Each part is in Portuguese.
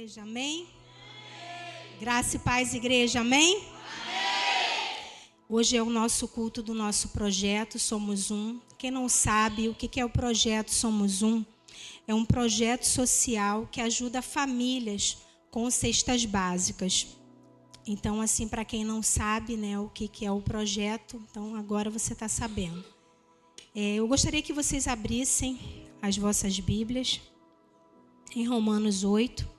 igreja, amém? Graça e paz, igreja, amém? Hoje é o nosso culto do nosso projeto Somos Um. Quem não sabe o que é o projeto Somos Um, é um projeto social que ajuda famílias com cestas básicas. Então, assim, para quem não sabe, né, o que é o projeto, então agora você está sabendo. Eu gostaria que vocês abrissem as vossas Bíblias em Romanos 8.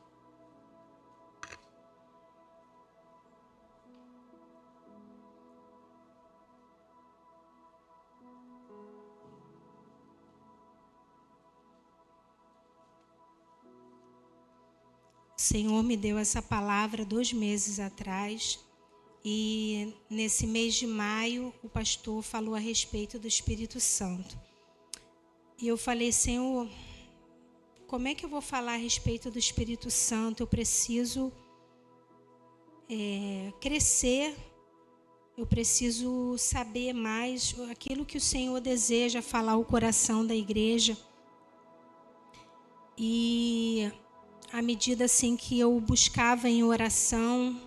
O Senhor me deu essa palavra 2 meses atrás e nesse mês de maio o pastor falou a respeito do Espírito Santo. E eu falei, Senhor, como é que eu vou falar a respeito do Espírito Santo? Eu preciso crescer, eu preciso saber mais aquilo que o Senhor deseja falar ao coração da igreja. E à medida assim que eu buscava em oração,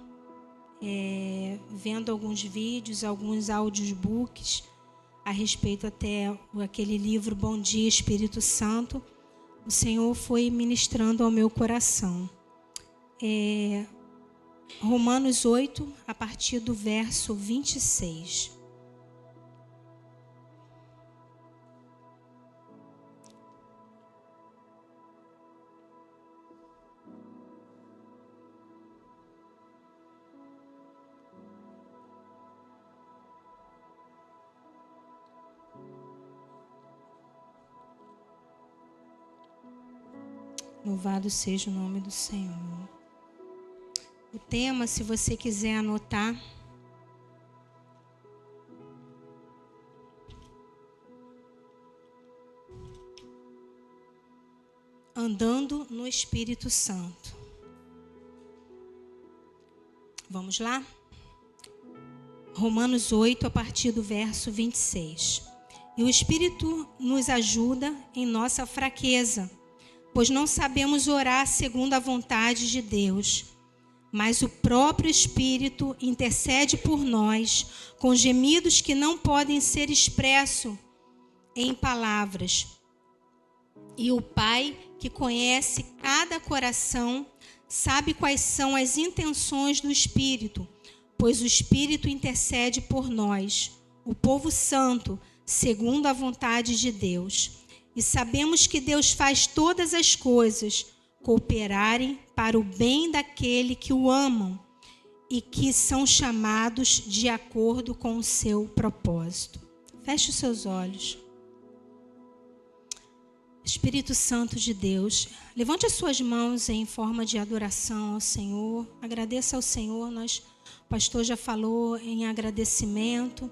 vendo alguns vídeos, alguns audiobooks a respeito até aquele livro Bom Dia Espírito Santo, o Senhor foi ministrando ao meu coração. Romanos 8, a partir do verso 26. Louvado seja o nome do Senhor. O tema, se você quiser anotar, andando no Espírito Santo. Vamos lá? Romanos 8, a partir do verso 26. E o Espírito nos ajuda em nossa fraqueza, pois não sabemos orar segundo a vontade de Deus. Mas o próprio Espírito intercede por nós com gemidos que não podem ser expressos em palavras. E o Pai, que conhece cada coração, sabe quais são as intenções do Espírito, pois o Espírito intercede por nós, o povo santo, segundo a vontade de Deus. E sabemos que Deus faz todas as coisas cooperarem para o bem daquele que o amam e que são chamados de acordo com o seu propósito. Feche os seus olhos. Espírito Santo de Deus, levante as suas mãos em forma de adoração ao Senhor. Agradeça ao Senhor. O pastor já falou em agradecimento,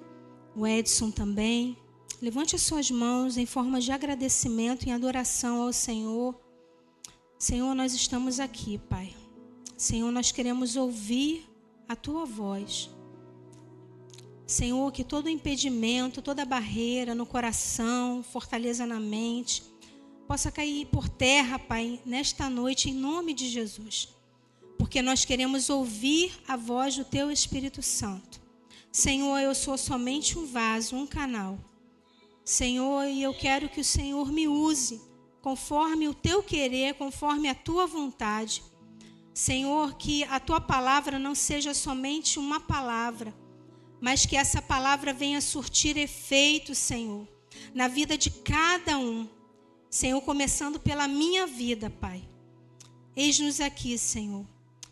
o Edson também. Levante as suas mãos em forma de agradecimento e adoração ao Senhor. Senhor, nós estamos aqui, Pai. Senhor, nós queremos ouvir a Tua voz. Senhor, que todo impedimento, toda barreira no coração, fortaleza na mente, possa cair por terra, Pai, nesta noite, em nome de Jesus. Porque nós queremos ouvir a voz do Teu Espírito Santo. Senhor, eu sou somente um vaso, um canal. Senhor, e eu quero que o Senhor me use conforme o Teu querer, conforme a Tua vontade. Senhor, que a Tua palavra não seja somente uma palavra, mas que essa palavra venha surtir efeito, Senhor, na vida de cada um. Senhor, começando pela minha vida, Pai. Eis-nos aqui, Senhor.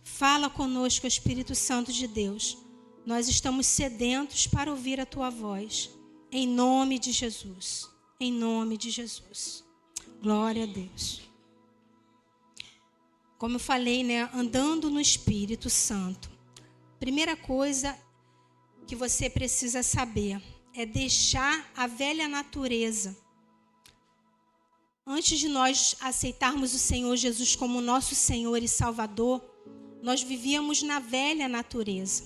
Fala conosco, Espírito Santo de Deus. Nós estamos sedentos para ouvir a Tua voz. Em nome de Jesus. Em nome de Jesus. Glória a Deus. Como eu falei, né? Andando no Espírito Santo. Primeira coisa que você precisa saber é deixar a velha natureza. Antes de nós aceitarmos o Senhor Jesus como nosso Senhor e Salvador, nós vivíamos na velha natureza.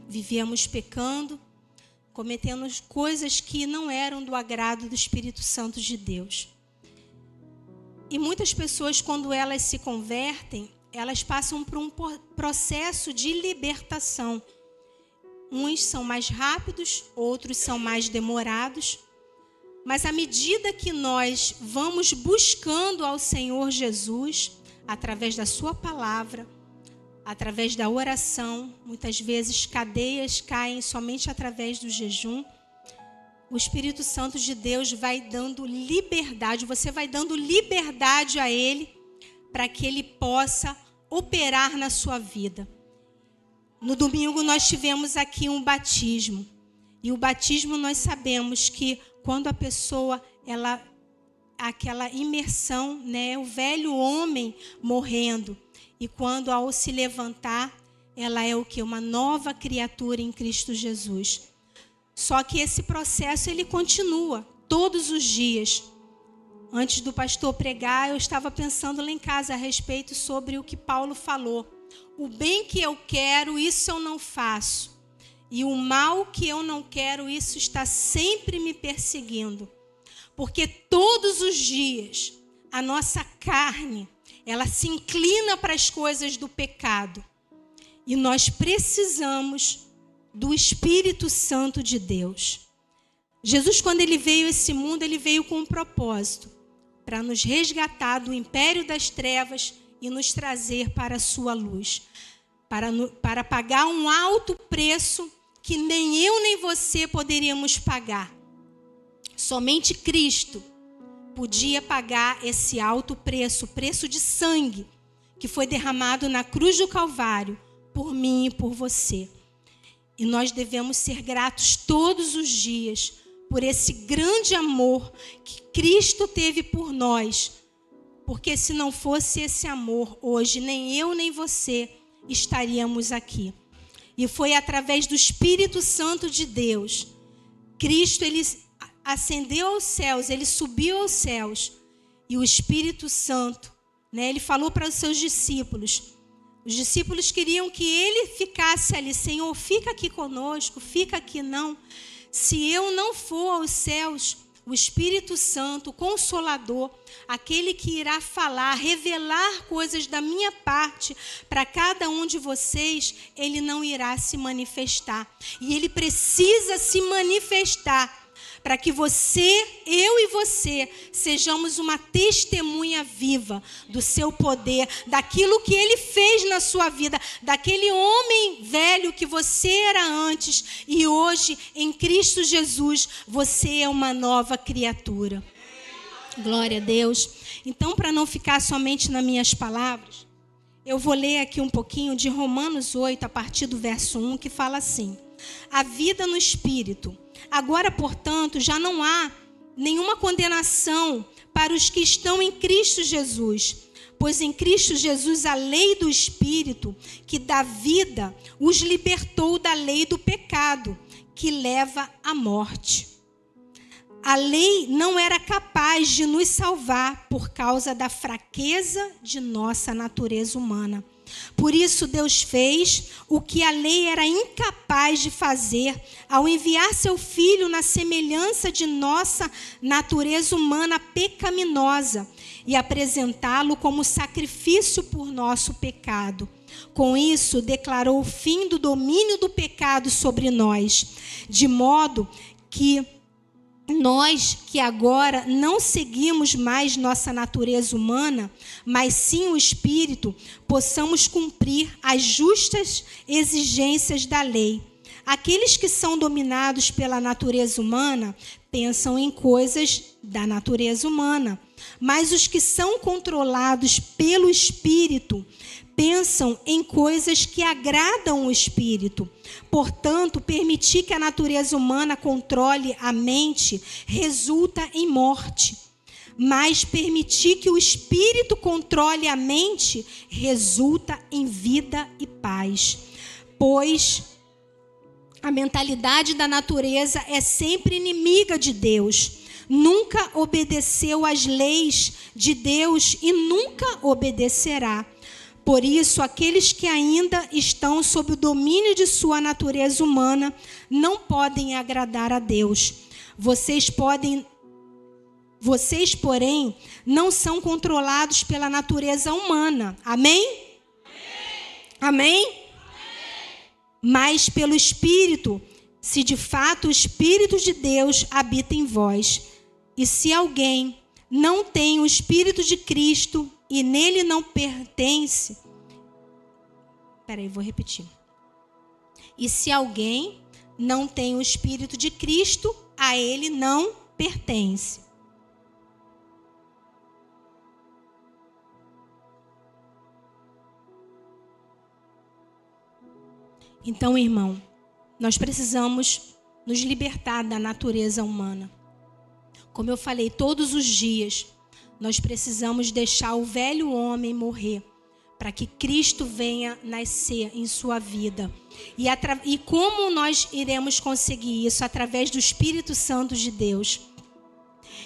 Vivíamos pecando, cometendo coisas que não eram do agrado do Espírito Santo de Deus. E muitas pessoas, quando elas se convertem, elas passam por um processo de libertação. Uns são mais rápidos, outros são mais demorados. Mas à medida que nós vamos buscando ao Senhor Jesus, através da sua palavra, através da oração, muitas vezes cadeias caem somente através do jejum, o Espírito Santo de Deus vai dando liberdade, você vai dando liberdade a Ele para que Ele possa operar na sua vida. No domingo nós tivemos aqui um batismo. E o batismo nós sabemos que quando a pessoa, aquela imersão, né, o velho homem morrendo. E quando ao se levantar, ela é o quê? Uma nova criatura em Cristo Jesus. Só que esse processo ele continua todos os dias. Antes do pastor pregar, eu estava pensando lá em casa a respeito sobre o que Paulo falou. O bem que eu quero, isso eu não faço. E o mal que eu não quero, isso está sempre me perseguindo. Porque todos os dias, a nossa carne, ela se inclina para as coisas do pecado. E nós precisamos do Espírito Santo de Deus. Jesus, quando ele veio a esse mundo, ele veio com um propósito. Para nos resgatar do império das trevas e nos trazer para a sua luz. Para pagar um alto preço que nem eu nem você poderíamos pagar. Somente Cristo podia pagar esse alto preço, o preço de sangue, que foi derramado na cruz do Calvário, por mim e por você. E nós devemos ser gratos todos os dias por esse grande amor que Cristo teve por nós. Porque se não fosse esse amor, hoje nem eu nem você estaríamos aqui. E foi através do Espírito Santo de Deus. Cristo, ele ascendeu aos céus, ele subiu aos céus. E o Espírito Santo, né, ele falou para os seus discípulos. Os discípulos queriam que ele ficasse ali. Senhor, fica aqui conosco, fica aqui não. Se eu não for aos céus, o Espírito Santo, o Consolador, aquele que irá falar, revelar coisas da minha parte para cada um de vocês, ele não irá se manifestar. E ele precisa se manifestar para que eu e você, sejamos uma testemunha viva do seu poder, daquilo que ele fez na sua vida, daquele homem velho que você era antes e hoje, em Cristo Jesus, você é uma nova criatura. Glória a Deus. Então, para não ficar somente nas minhas palavras, eu vou ler aqui um pouquinho de Romanos 8, a partir do verso 1, que fala assim: a vida no Espírito. Agora, portanto, já não há nenhuma condenação para os que estão em Cristo Jesus. Pois em Cristo Jesus a lei do Espírito, que dá vida, os libertou da lei do pecado, que leva à morte. A lei não era capaz de nos salvar por causa da fraqueza de nossa natureza humana. Por isso Deus fez o que a lei era incapaz de fazer ao enviar seu Filho na semelhança de nossa natureza humana pecaminosa e apresentá-lo como sacrifício por nosso pecado. Com isso, declarou o fim do domínio do pecado sobre nós, de modo que nós que agora não seguimos mais nossa natureza humana, mas sim o Espírito, possamos cumprir as justas exigências da lei. Aqueles que são dominados pela natureza humana pensam em coisas da natureza humana, mas os que são controlados pelo Espírito pensam em coisas que agradam o Espírito. Portanto, permitir que a natureza humana controle a mente resulta em morte. Mas permitir que o Espírito controle a mente resulta em vida e paz. Pois a mentalidade da natureza é sempre inimiga de Deus. Nunca obedeceu às leis de Deus e nunca obedecerá. Por isso, aqueles que ainda estão sob o domínio de sua natureza humana não podem agradar a Deus. Vocês Vocês, porém, não são controlados pela natureza humana. Amém? Amém? Mas pelo Espírito, se de fato o Espírito de Deus habita em vós. E se alguém não tem o Espírito de Cristo e nele não pertence... vou repetir. E se alguém não tem o Espírito de Cristo, a ele não pertence. Então, irmão, nós precisamos nos libertar da natureza humana. Como eu falei, todos os dias nós precisamos deixar o velho homem morrer, para que Cristo venha nascer em sua vida. E como nós iremos conseguir isso? Através do Espírito Santo de Deus.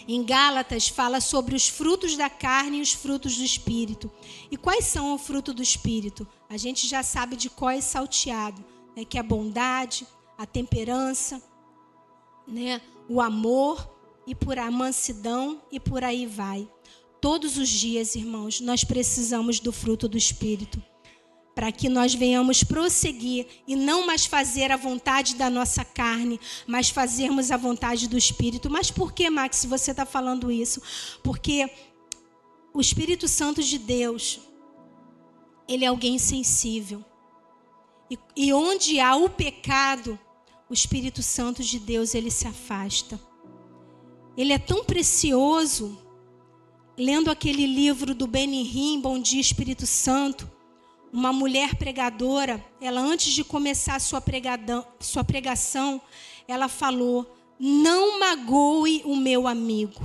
Em Gálatas fala sobre os frutos da carne e os frutos do Espírito. E quais são o fruto do Espírito? A gente já sabe de qual é salteado, né? Que é a bondade, a temperança, né? O amor, e por a mansidão, e por aí vai. Todos os dias, irmãos, nós precisamos do fruto do Espírito, para que nós venhamos prosseguir e não mais fazer a vontade da nossa carne, mas fazermos a vontade do Espírito. Mas por que, Max, você está falando isso? Porque o Espírito Santo de Deus, ele é alguém sensível. E onde há o pecado, o Espírito Santo de Deus, ele se afasta. Ele é tão precioso. Lendo aquele livro do Benihim, Bom Dia Espírito Santo, uma mulher pregadora, ela antes de começar sua pregação, ela falou: não magoe o meu amigo.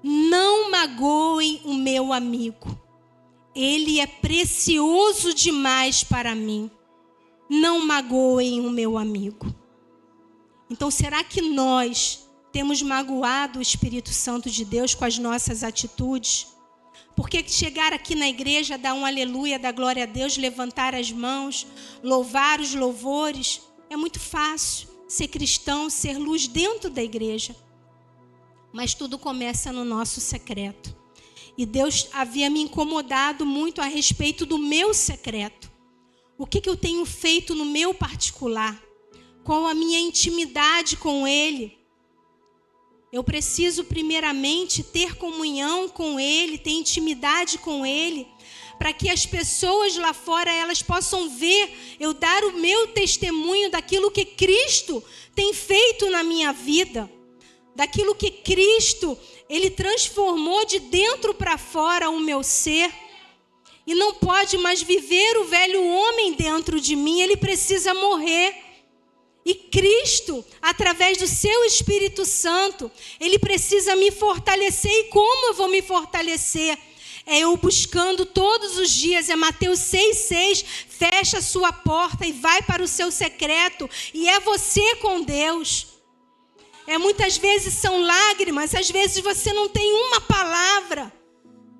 Não magoe o meu amigo. Ele é precioso demais para mim. Não magoem o meu amigo. Então, será que nós temos magoado o Espírito Santo de Deus com as nossas atitudes? Porque chegar aqui na igreja, dar um aleluia, dar glória a Deus, levantar as mãos, louvar os louvores, é muito fácil ser cristão, ser luz dentro da igreja. Mas tudo começa no nosso secreto. E Deus havia me incomodado muito a respeito do meu secreto. O que eu tenho feito no meu particular? Qual a minha intimidade com Ele? Eu preciso primeiramente ter comunhão com Ele, ter intimidade com Ele, para que as pessoas lá fora elas possam ver, eu dar o meu testemunho daquilo que Cristo tem feito na minha vida, daquilo que Cristo, Ele transformou de dentro para fora o meu ser, e não pode mais viver o velho homem dentro de mim, ele precisa morrer. E Cristo, através do seu Espírito Santo, ele precisa me fortalecer. E como eu vou me fortalecer? É eu buscando todos os dias. É Mateus 6,6. Fecha a sua porta e vai para o seu secreto. E é você com Deus. Muitas vezes são lágrimas. Às vezes você não tem uma palavra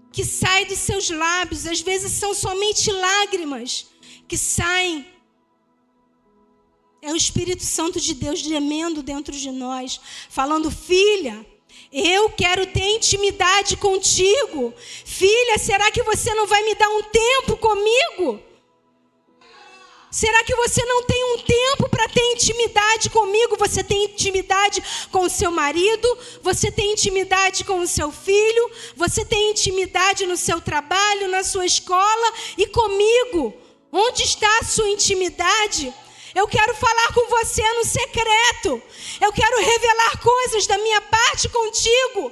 que sai dos seus lábios. Às vezes são somente lágrimas que saem. É o Espírito Santo de Deus gemendo dentro de nós, falando: filha, eu quero ter intimidade contigo. Filha, será que você não vai me dar um tempo comigo? Será que você não tem um tempo para ter intimidade comigo? Você tem intimidade com o seu marido, você tem intimidade com o seu filho, você tem intimidade no seu trabalho, na sua escola e comigo. Onde está a sua intimidade? Eu quero falar com você no secreto. Eu quero revelar coisas da minha parte contigo.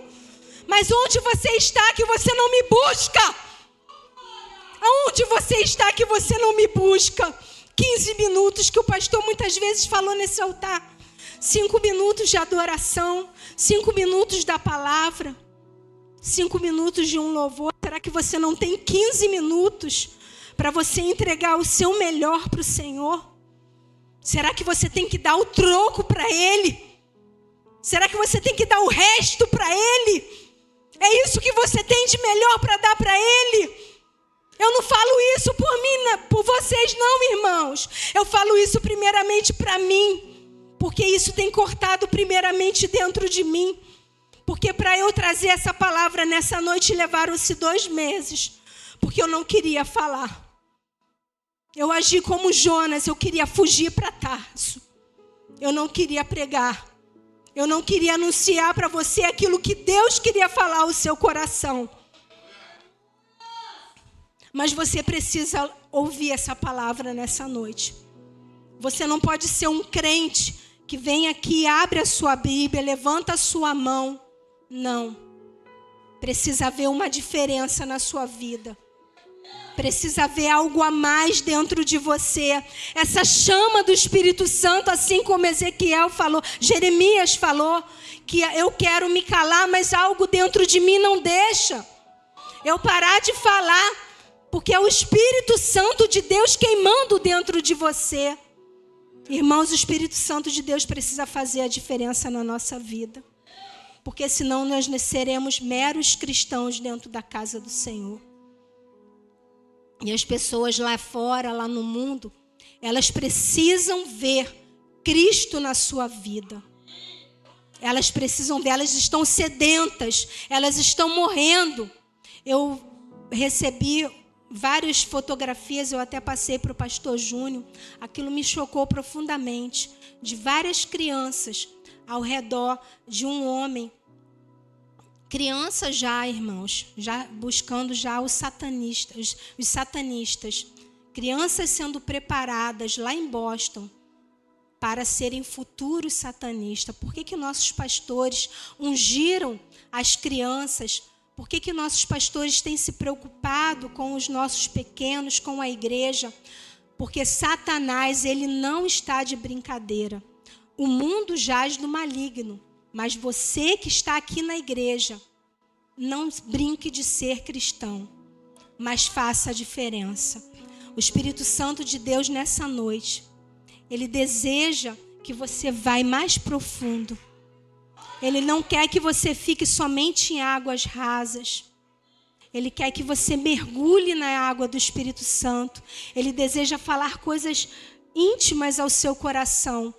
Mas onde você está que você não me busca? Aonde você está que você não me busca? 15 minutos que o pastor muitas vezes falou nesse altar. 5 minutos de adoração. 5 minutos da palavra. 5 minutos de um louvor. Será que você não tem 15 minutos para você entregar o seu melhor para o Senhor? Será que você tem que dar o troco para Ele? Será que você tem que dar o resto para Ele? É isso que você tem de melhor para dar para Ele? Eu não falo isso por mim, por vocês não, irmãos. Eu falo isso primeiramente para mim. Porque isso tem cortado primeiramente dentro de mim. Porque para eu trazer essa palavra nessa noite levaram-se 2 meses. Porque eu não queria falar. Eu agi como Jonas, eu queria fugir para Tarso. Eu não queria pregar. Eu não queria anunciar para você aquilo que Deus queria falar ao seu coração. Mas você precisa ouvir essa palavra nessa noite. Você não pode ser um crente que vem aqui, abre a sua Bíblia, levanta a sua mão. Não. Precisa haver uma diferença na sua vida. Precisa haver algo a mais dentro de você. Essa chama do Espírito Santo, assim como Ezequiel falou, Jeremias falou, que eu quero me calar, mas algo dentro de mim não deixa eu parar de falar, porque é o Espírito Santo de Deus queimando dentro de você. Irmãos, o Espírito Santo de Deus precisa fazer a diferença na nossa vida, porque senão nós seremos meros cristãos dentro da casa do Senhor. E as pessoas lá fora, lá no mundo, elas precisam ver Cristo na sua vida. Elas precisam ver, elas estão sedentas, elas estão morrendo. Eu recebi várias fotografias, eu até passei para o pastor Júnior. Aquilo me chocou profundamente, de várias crianças ao redor de um homem. Crianças já, irmãos, já buscando já os satanistas. Crianças sendo preparadas lá em Boston para serem futuros satanistas. Por que nossos pastores ungiram as crianças? Por que nossos pastores têm se preocupado com os nossos pequenos, com a igreja? Porque Satanás, ele não está de brincadeira. O mundo jaz do maligno. Mas você que está aqui na igreja, não brinque de ser cristão, mas faça a diferença. O Espírito Santo de Deus nessa noite, ele deseja que você vá mais profundo. Ele não quer que você fique somente em águas rasas. Ele quer que você mergulhe na água do Espírito Santo. Ele deseja falar coisas íntimas ao seu coração.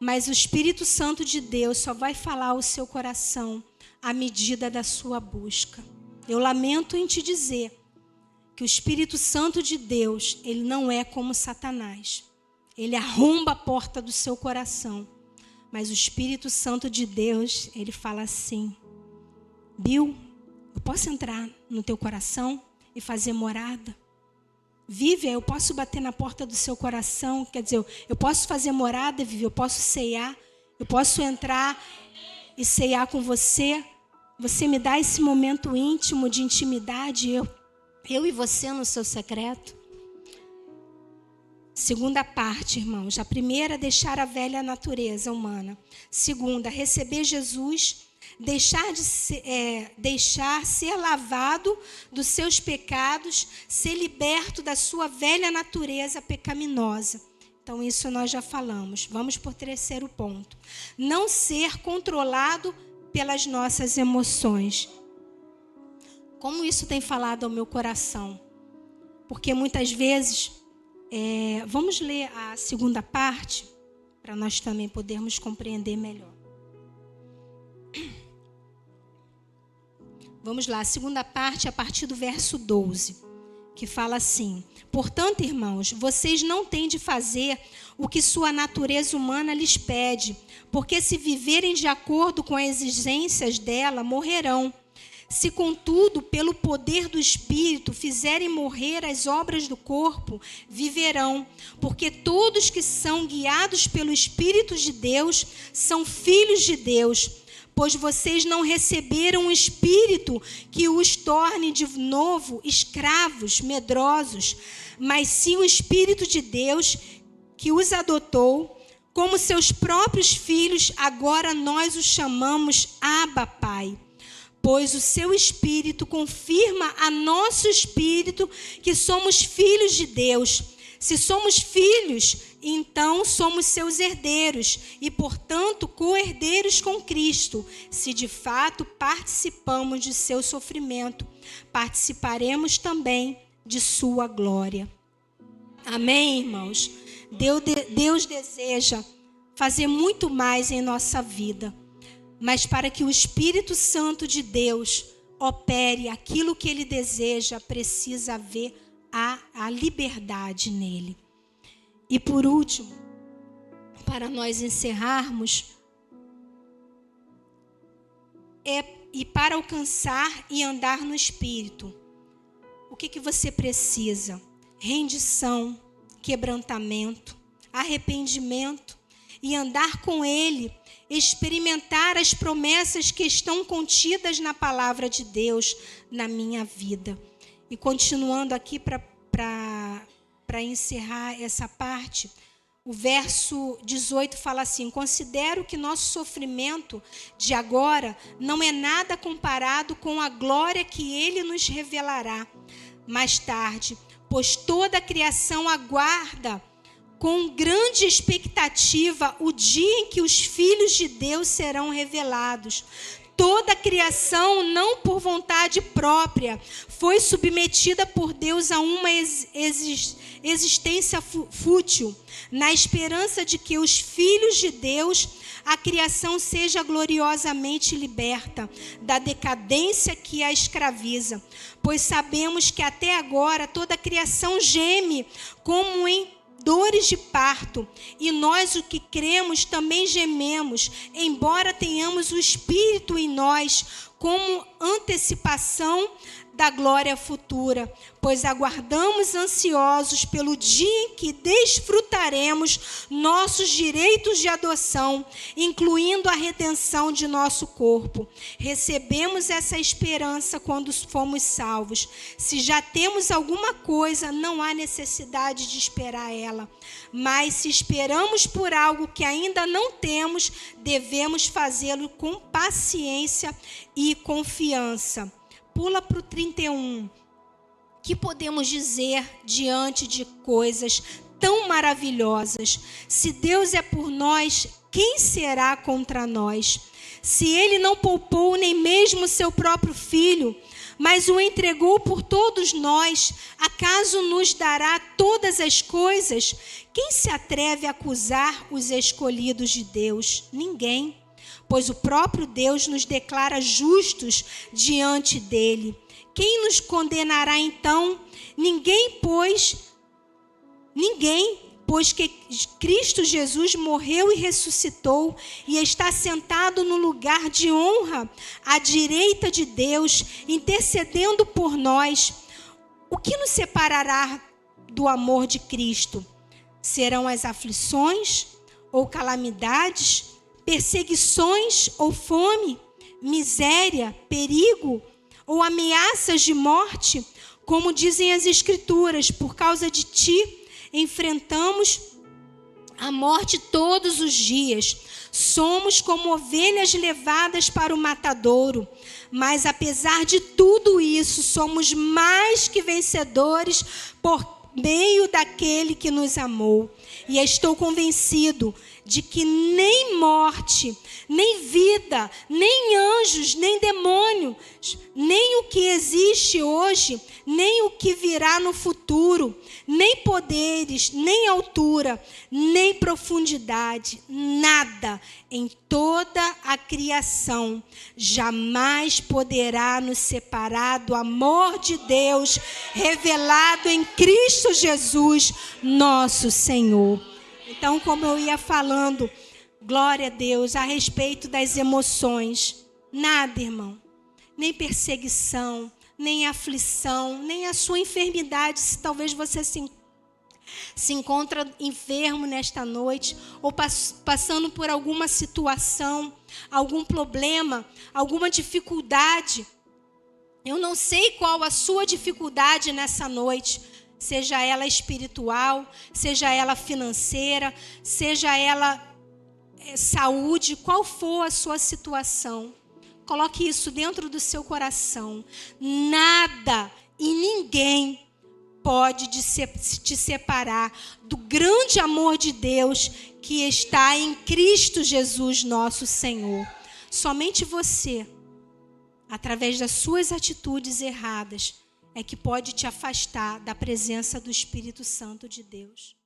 Mas o Espírito Santo de Deus só vai falar ao seu coração à medida da sua busca. Eu lamento em te dizer que o Espírito Santo de Deus, ele não é como Satanás. Ele arromba a porta do seu coração. Mas o Espírito Santo de Deus, ele fala assim: Bill, eu posso entrar no teu coração e fazer morada? Vive, eu posso bater na porta do seu coração, quer dizer, eu posso fazer morada, Vivi, eu posso ceiar, eu posso entrar e ceiar com você. Você me dá esse momento íntimo de intimidade, eu e você no seu secreto. Segunda parte, irmãos. A primeira, deixar a velha natureza humana. Segunda, receber Jesus, deixar ser lavado dos seus pecados, ser liberto da sua velha natureza pecaminosa. Então, isso nós já falamos. Vamos para o terceiro ponto. Não ser controlado pelas nossas emoções. Como isso tem falado ao meu coração? Porque muitas vezes, vamos ler a segunda parte, para nós também podermos compreender melhor. Vamos lá, a segunda parte, a partir do verso 12, que fala assim: portanto, irmãos, vocês não têm de fazer o que sua natureza humana lhes pede, porque se viverem de acordo com as exigências dela, morrerão. Se, contudo, pelo poder do Espírito fizerem morrer as obras do corpo, viverão, porque todos que são guiados pelo Espírito de Deus são filhos de Deus. Pois vocês não receberam um espírito que os torne de novo escravos, medrosos, mas sim o Espírito de Deus que os adotou como seus próprios filhos. Agora nós os chamamos Abba, Pai. Pois o seu Espírito confirma a nosso espírito que somos filhos de Deus. Se somos filhos, então somos seus herdeiros e, portanto, co-herdeiros com Cristo. Se de fato participamos de seu sofrimento, participaremos também de sua glória. Amém, irmãos? Deus deseja fazer muito mais em nossa vida. mas para que o Espírito Santo de Deus opere aquilo que ele deseja, precisa haver a liberdade nele. E por último, para nós encerrarmos, e para alcançar e andar no Espírito, o que você precisa? Rendição, quebrantamento, arrependimento e andar com ele, experimentar as promessas que estão contidas na palavra de Deus na minha vida. E continuando aqui para encerrar essa parte, o verso 18 fala assim: considero que nosso sofrimento de agora não é nada comparado com a glória que ele nos revelará mais tarde, pois toda a criação aguarda com grande expectativa o dia em que os filhos de Deus serão revelados. Toda a criação, não por vontade própria, foi submetida por Deus a uma existência fútil, na esperança de que os filhos de Deus, a criação seja gloriosamente liberta da decadência que a escraviza. Pois sabemos que até agora toda a criação geme como em dores de parto, e nós, o que cremos, também gememos, embora tenhamos o Espírito em nós, como antecipação da glória futura, pois aguardamos ansiosos pelo dia em que desfrutaremos nossos direitos de adoção, incluindo a redenção de nosso corpo. Recebemos essa esperança quando fomos salvos. Se já temos alguma coisa, não há necessidade de esperar ela. Mas se esperamos por algo que ainda não temos, devemos fazê-lo com paciência e confiança. Pula para o 31. Que podemos dizer diante de coisas tão maravilhosas? Se Deus é por nós, quem será contra nós? Se ele não poupou nem mesmo seu próprio filho, mas o entregou por todos nós, acaso nos dará todas as coisas? Quem se atreve a acusar os escolhidos de Deus? Ninguém. Pois o próprio Deus nos declara justos diante dele. Quem nos condenará então? Ninguém, pois que Cristo Jesus morreu e ressuscitou e está sentado no lugar de honra à direita de Deus, intercedendo por nós. O que nos separará do amor de Cristo? Serão as aflições ou calamidades, perseguições ou fome, miséria, perigo ou ameaças de morte? Como dizem as Escrituras, por causa de ti enfrentamos a morte todos os dias. Somos como ovelhas levadas para o matadouro. Mas apesar de tudo isso, somos mais que vencedores por meio daquele que nos amou. E estou convencido de que nem morte, nem vida, nem anjos, nem demônios, nem o que existe hoje, nem o que virá no futuro, nem poderes, nem altura, nem profundidade, nada em toda a criação jamais poderá nos separar do amor de Deus revelado em Cristo Jesus, nosso Senhor. Então, como eu ia falando, glória a Deus, a respeito das emoções, nada, irmão, nem perseguição, nem aflição, nem a sua enfermidade, se talvez você se encontra enfermo nesta noite, ou passando por alguma situação, algum problema, alguma dificuldade. Eu não sei qual a sua dificuldade nessa noite, seja ela espiritual, seja ela financeira, seja ela saúde, qual for a sua situação. Coloque isso dentro do seu coração. Nada e ninguém pode te separar do grande amor de Deus que está em Cristo Jesus, nosso Senhor. Somente você, através das suas atitudes erradas, é que pode te afastar da presença do Espírito Santo de Deus.